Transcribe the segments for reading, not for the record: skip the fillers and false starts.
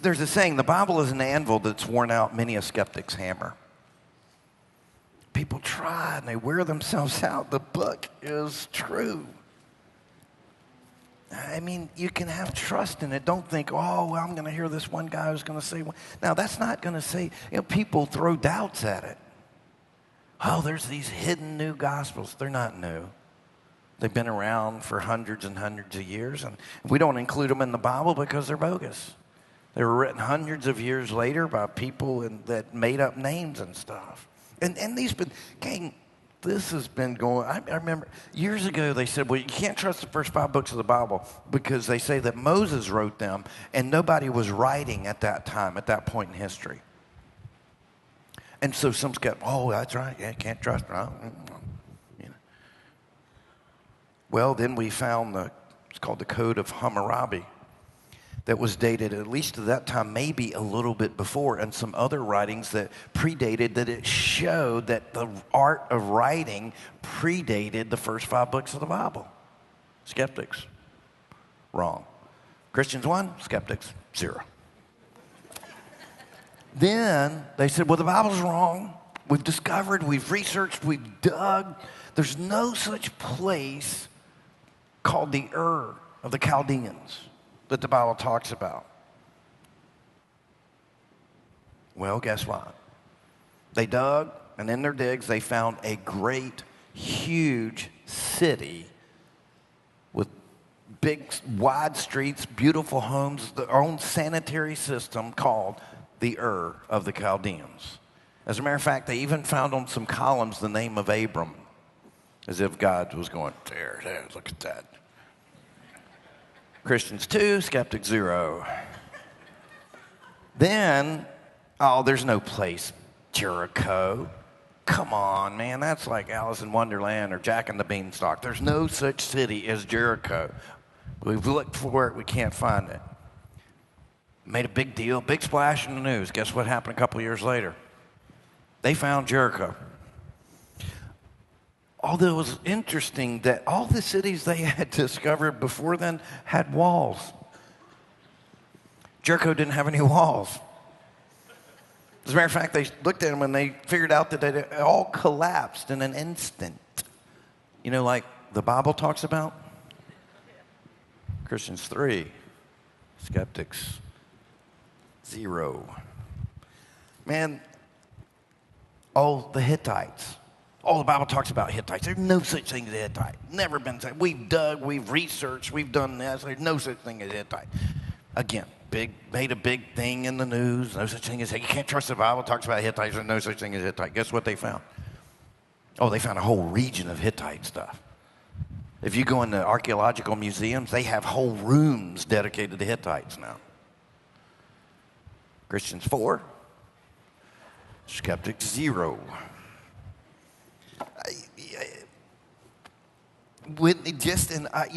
There's a saying, the Bible is an anvil that's worn out many a skeptic's hammer. People try and they wear themselves out. The book is true. I mean, you can have trust in it. Don't think, oh, well, I'm going to hear this one guy who's going to say, now that's not going to say, people throw doubts at it. Oh, there's these hidden new gospels. They're not new. They've been around for hundreds and hundreds of years, and we don't include them in the Bible because they're bogus. They were written hundreds of years later by people that made up names and stuff. And these been, gang, this has been going, I remember years ago they said, well, you can't trust the first 5 books of the Bible because they say that Moses wrote them and nobody was writing at that time, at that point in history. And so some skeptics, oh, that's right, yeah, can't trust them. Well, then we found it's called the Code of Hammurabi, that was dated at least to that time, maybe a little bit before, and some other writings that predated, that it showed that the art of writing predated the first 5 books of the Bible. Skeptics, wrong. Christians, 1, skeptics, 0. Then they said, well, the Bible's wrong. We've discovered, we've researched, we've dug. There's no such place called the Ur of the Chaldeans that the Bible talks about. Well, guess what? They dug, and in their digs, they found a great, huge city with big, wide streets, beautiful homes, their own sanitary system called the Ur of the Chaldeans. As a matter of fact, they even found on some columns the name of Abram, as if God was going, there, look at that. Christians 2, skeptics 0. Then, oh, there's no place, Jericho. Come on, man, that's like Alice in Wonderland or Jack and the Beanstalk. There's no such city as Jericho. We've looked for it, we can't find it. Made a big deal, big splash in the news. Guess what happened a couple years later? They found Jericho. Although it was interesting that all the cities they had discovered before then had walls. Jericho didn't have any walls. As a matter of fact, they looked at them and they figured out that they all collapsed in an instant. You know, like the Bible talks about? Christians 3, skeptics 0. Man, oh, the Hittites. Oh, the Bible talks about Hittites. There's no such thing as a Hittite. Never been said. We've dug, we've researched, we've done this. There's no such thing as a Hittite. Again, made a big thing in the news. No such thing as, you can't trust the Bible. It talks about Hittites. There's no such thing as Hittite. Guess what they found? Oh, they found a whole region of Hittite stuff. If you go into archaeological museums, they have whole rooms dedicated to Hittites now. Christians 4, skeptics 0.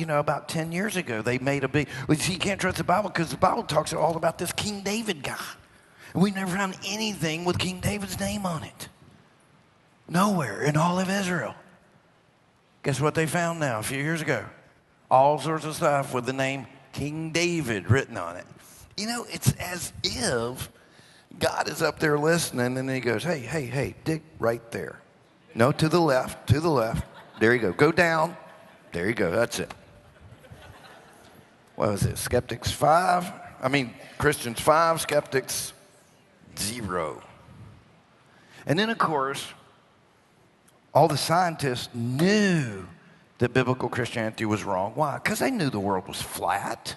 About 10 years ago, they made a big, you can't trust the Bible because the Bible talks all about this King David guy. And we never found anything with King David's name on it. Nowhere in all of Israel. Guess what they found now a few years ago? All sorts of stuff with the name King David written on it. It's as if God is up there listening and he goes, hey, dig right there. No, to the left. There you go. Go down. There you go. That's it. What was it? Christians 5, skeptics 0. And then, of course, all the scientists knew that biblical Christianity was wrong. Why? Because they knew the world was flat.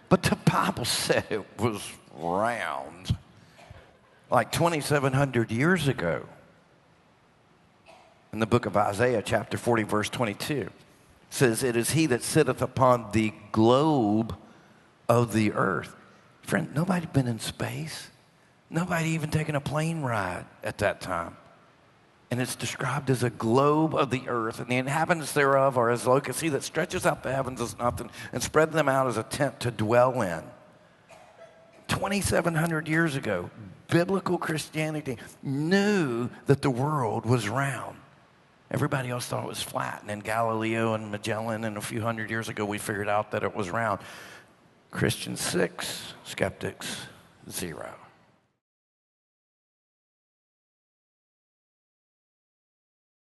But the Bible said it was round. Like 2,700 years ago. In the book of Isaiah, chapter 40, verse 22, says, it is he that sitteth upon the globe of the earth. Friend, nobody been in space. Nobody even taken a plane ride at that time. And it's described as a globe of the earth, and the inhabitants thereof are as locusts. He that stretches out the heavens as nothing, and spread them out as a tent to dwell in. 2,700 years ago, biblical Christianity knew that the world was round. Everybody else thought it was flat. And then Galileo and Magellan, and a few hundred years ago, we figured out that it was round. Christians 6, skeptics 0.